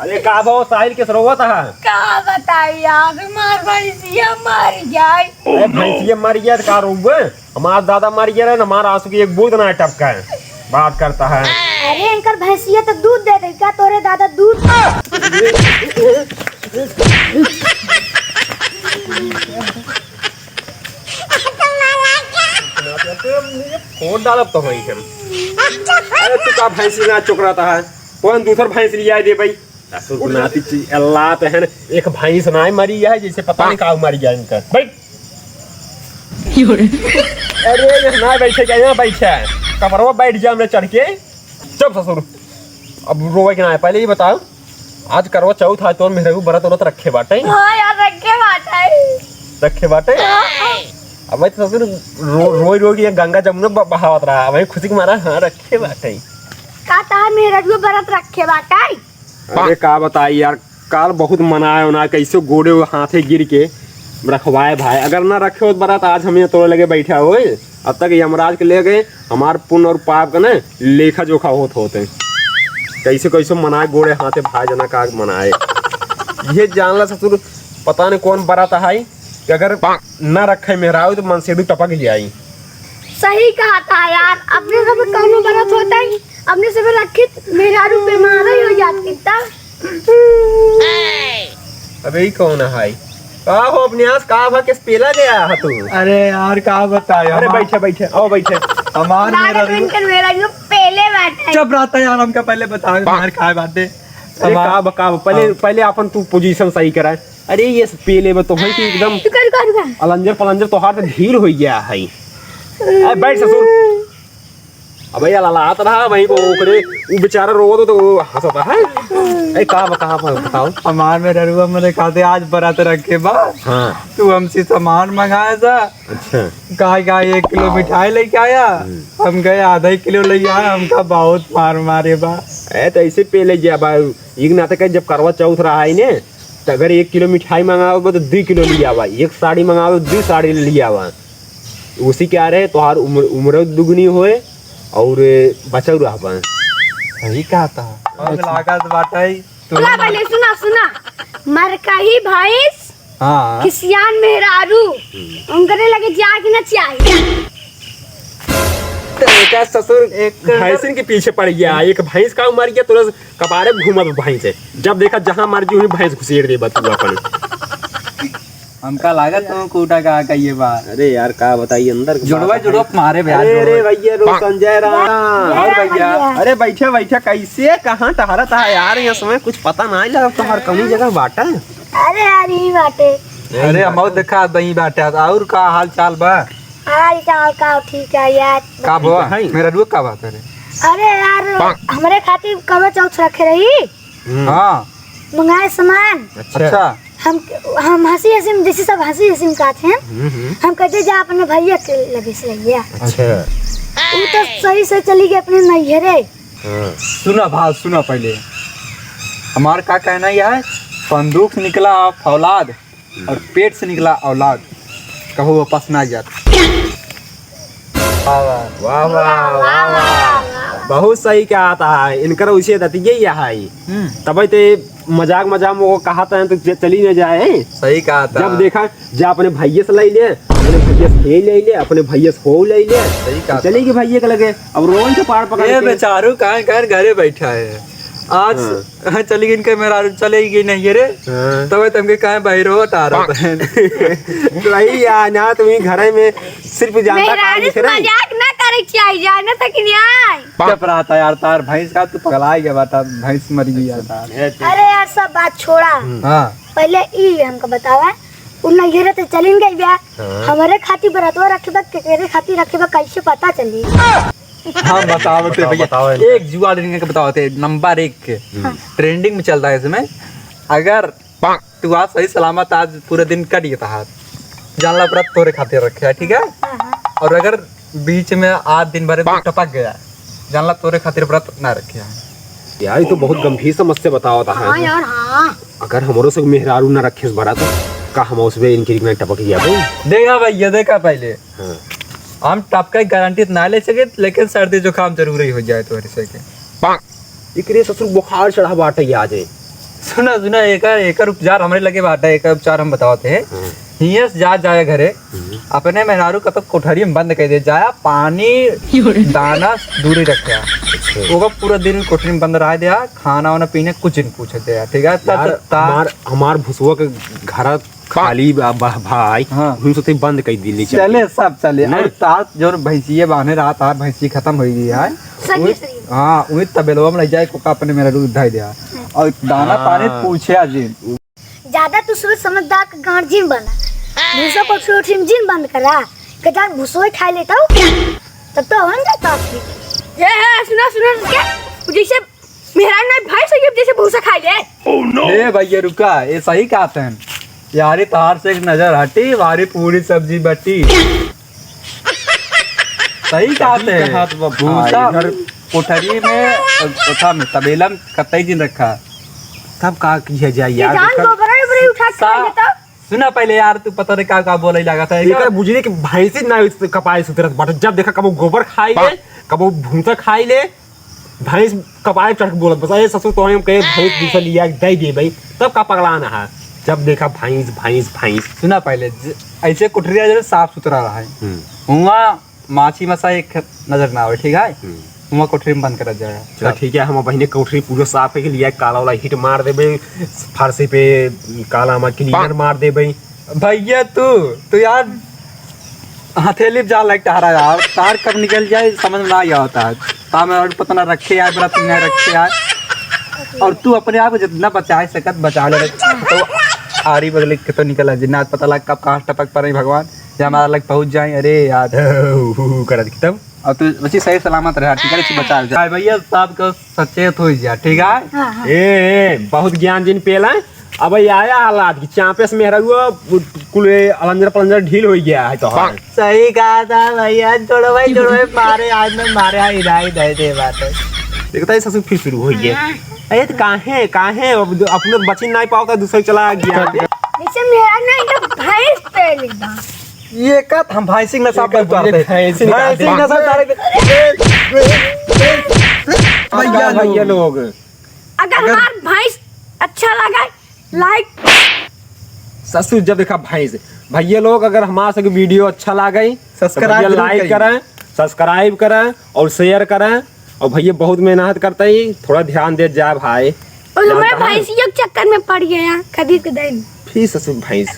अरे का भाव साहिल के सरोवत है का बताई यार हमार भैंसिया मर जाए। अरे भैंसिया मर गया का रोबे हमारा दादा मर गया है ना हमारा आंसू की एक बूंद ना टपका है बात करता है। अरे इनकर भैंसिया तो दूध दे दे क्या तोरे दादा दूध फोन डालब तो भाई हम अरे तू का भैंसी ना चुक रहा है कौन दूसर भैंस लिया दे भाई अल्लाह तो है एक भैंस ना मरी है जैसे पता नहीं का मर गया इनका भाई अरे ना बैठे क्या यहाँ बैठे कमरवा बैठ जा हमने चढ़ के चुप ससुर अब रोवे के ना पहले ही बताओ आज करवा चौथ आज तो मेरे को बरत उरत रखे बाटे हाँ यार रखे बाटे अब मैं तो ससुर रोई रोई ये गंगा जमुना बहावत रहा मैं खुशी के मारा हाँ रखे बाटे का ता मेरा भी बरत रखे बाटे। अरे का बताई यार काल बहुत मनाए ना कैसे गोड़े हाथे गिर के रखवाए भाई अगर ना रखे हो बरात आज हमें तोड़ लगे बैठा हो अब तक यमराज के ले गए हमार पुण्य और पाप का ना लेखा जोखा होते कैसे कैसे मनाए गोड़े हाथे भाई जना का मनाए ये जानला ससुर पता नहीं कौन बरात है कि अगर ना रखे मेहराऊ तो मन से भी टपक जाई। सही कहा था यार अपने सब काम बरत होता है अपने सब रखे मेरा रूप बीमार ही हो जाती तब। अबे कौन है का हो अपने आस का भा के पेला गया है तू। अरे यार का बताए अरे बैठे बैठे आओ बैठे हमार मेरा जो पहले बैठा जब रहता है यार हमका पहले बता हमार काय बातें पहले अपन तू पोजीशन सही करा। अरे ये पेले में तो है कि एकदम अलंजर पलंजर तो हाथ ढील हो गया है। अरे बैठ ससुर अब यार लात रहा वहीं को ओकरे वो बेचारा रोवो तो हंसता है। ए का बताओ हमार में ररुआ मेरे खाते आज बरात रखे बा। हाँ तू हमसे सामान मंगाया था। अच्छा कहा 1 किलो मिठाई लेके आया हम गए आधा किलो ले आया हमका बहुत मारे बा। ए तो ऐसे पेले गया बा एक नाते का जब करवा चौथ रहा है ने तो अगर 1 किलो मिठाई मंगाओ तो 2 किलो लिया हुआ 1 साड़ी मंगाओ 2 साड़ी लिया हुआ उसी क्या रहे तुम्हार उम्र दुगनी होए और बचल रहा सही कहा था लागत बाटाई पहले सुना मरकही भैंस हाँ किसियान मेहरारू उनकरे लगे जाके ना चाहिए क्या ससुर एक भैंसिन के पीछे पड़ गया एक भैंस का मर गया तुरंत कपारे घूमा भैंस है जब देखा जहाँ मर्जी उन्हें भैंस घुसेड़ दे बतुआ अपन हमका लागत तुम कोटा का कहिए बात। अरे यार का बताइए अंदर जुड़वा मारे अरे भैया रो संजय राम और भैया अरे बैठे कैसे कहाँ टहरा था यार ये समय कुछ पता नहीं लगा तो हर कमी जगह बाटा। अरे यार यही बाटे अरे हम देखा दही बाटे और का हाल चाल बा हाल चाल का ठीक है यार का बुआ मेरा रुक का बात है। अरे यार हमारे खातिर करवा चौथ रखे रही हाँ मंगाए सामान। अच्छा हम हंसी में जैसे सब हंसी में कहते हैं हम कहते जा अपने भैया के लगे से लिया। अच्छा वो तो सही से चली गई अपने नैहरे। सुना भाव सुना पहले हमार का कहना यह है बंदूक से निकला औलाद और पेट से निकला औलाद कहो वापस ना जाता। वाह वाह वाह बहुत सही क्या आता है इनकर उसे दतिये है तब ते मजाक वो कहा था तो चली न जाए। सही कहा था जब देखा जा अपने भैया से ले ले अपने भैया से ले ले अपने भैया से हो ले ले सही कहा चलेगी भैया के लगे अब रोन से पार पकड़ ये बेचारू कहाँ घरे बैठा है आज हाँ चली गई इनके मेरा चलेगी नहीं ये रे तब तुमके कहाँ बाहर हो हटा रहा है वही ना तुम्हें घर में सिर्फ जानता काम दिख रहा है मजाक ना करे चाहिए जाना तक नहीं आए चुप रहा था यार तार भैंस का तू पगला गया बाटा भैंस मर गई यार। अरे यार सब बात छोड़ा हाँ पहले ई हमको बतावा उन नैहरे तो चलिन गई ब्याह हमारे खातिर बरतवा रखेबा केकरे खातिर रखेबा कैसे पता चली। हाँ बताओ भैया एक जुआ लेने का बताओ नंबर 1 ट्रेंडिंग में चल रहा है इसमें अगर तू आज सही सलामत आज पूरे दिन कट गया हाथ जानला व्रत तोरे खातिर रखे है ठीक है और अगर बीच में आज दिन भर टपक गया जानला तोरे खातिर व्रत ना रखे है यार ये तो बहुत गंभीर समस्या बताओ था। हाँ यार हाँ अगर हमारो से मेहरारू ना रखे इस बड़ा तो का हम उसमें इनकी टपक गया देखा भैया देखा पहले हम टपका गारंटी ना ले सके लेकिन सर्दी जुकाम जरूर ही हो जाए तो के इकरे ससुर बुखार चढ़ा बाटे आज सुना सुना एक उपचार हमारे लगे बाटा, एक उपचार हम बताते हैं। हियां से जा जाए घरे अपने मेहरारू का तो कोठरी में बंद कर दे जाया, पानी दाना दूरी रखे वो पूरा दिन कोठरी में बंद रह दिया, खाना वाना पीने कुछ नहीं पूछे दिया, ठीक है। हमार भुसुआ के घर खाली भाई हाँ। हम सोते बंद कर दिली चले सब चले। और तात जो भैंसिए बांधे रहा तार भैंसी खत्म हो गई है। सही सही हाँ वही तबेलवा में ले जाए कोका अपने मेरा दूध ढाई दिया और दाना पानी पूछे अजी। ज्यादा तू सोच समझदार का गार्जियन बना, भूसा को छोटी में जिन बंद करा के जान भूसो खा लेता हूँ तब तो हो जाता असली। ये सुना सुना क्या जैसे मेरा ना भाई से जैसे भूसा खा ले। ए भैया रुका, ये सही कहते हैं यारी, तार से एक नजर हटी वारी पूरी सब्जी बटी। सही कहते हैं। भूसा कोठरी में कोठा में तबेला में कतई दिन रखा तब का किया जाए ये यार। जान गोबर बड़े उठा के खा लेता। सुना पहले यार, तू पता नहीं का बोले लगा था एकर बुझने कि भैंसी ना कपाई सुतरत बट जब देखा कबो गोबर खाई ले कबो भूसा खाई ले, भैंस कपाई चढ़ के बोलत बस ये ससुर तो हम कहे भैंस दूसरा लिया दे दे भाई, तब का पगलाना है जब देखा भैंस भैंस भैंस। सुना पहले ऐसे कोठरिया जो साफ सुथरा रहा है, वहाँ माछी मसा एक नजर ना आवे, ठीक है। वहाँ कोठरी में बंद करा जाए। चलो ठीक है, हम बहने कोठरी पूरा साफ है के लिए काला वाला हिट मार देबे, फारसी पे काला मा क्लीनर मार देबे। भैया तू यार हथेली जा लगता है यार, तार कब निकल जाए समझ में ना आ होता है। तार में पता ना रखे यार, बड़ा तुमने रखे यार, और तू अपने आप को जितना बचा सकत बचा ले। तो आरी बगले के तो निकला जिन्ना पता लग कब कहाँ टपक पर भगवान या हमारा लग पहुंच जाए। अरे यार कर तब और तू बच्ची सही सलामत रहा, ठीक है। बचा जाए भैया, सब को सचेत हो जा, ठीक है। ए बहुत ज्ञान जिन पेला अब आया हालात की चापे से मेरा हुआ कुल अलंजर पलंजर ढील हो गया है। तो सही कहा था भैया, छोड़ो भाई मारे आज में मारे हिदाई दे दे बात है। देखता है ससुर फिर शुरू हो गया। अरे तो काहे अपने बची नहीं पाओ दूसरे चला गया। जैसे मेरा ना एकदम भैंस पे लेगा ये का हम भाई सिंह नशा पर करते हैं, भाई सिंह नशा भैया लोग अगर हमारा भैंस अच्छा लगा लाइक ससुर जब देखा भैंस भैया लोग अगर हमारे से वीडियो अच्छा लगे सब्सक्राइब लाइक करें, सब्सक्राइब करें और शेयर करें। और भैया बहुत मेहनत करते ही, थोड़ा ध्यान दे जाए भाई। और मैं भैंसियों के चक्कर में पड़ गया खरीद के दें फिर ससुर भैंस